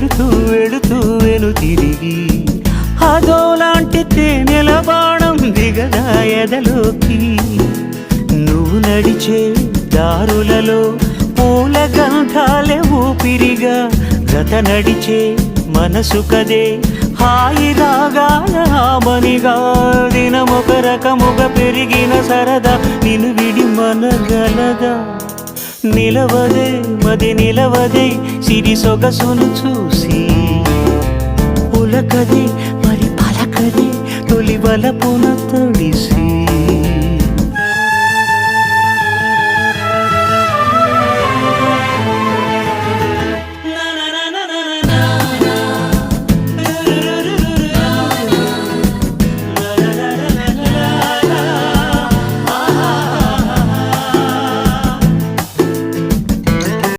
వెళుతూ వెళుతూ వెను తిరిగి అదోలాంటి తేనెల బాణం దిగదా ఎదలోకి. నువ్వు నడిచే దారులలో పూల గంధాలే ఊపిరిగా జత నడిచే మనసు కదే హాయి రాగాల ఆమనిగా. దినమొక రకముగా పెరిగిన సరదా నిన్ను విడి మనగలదా. నిలవదే మది నిలవదే సిరి సొగసును చూసి ఉలకదే మరి పలకదే తొలి వలపున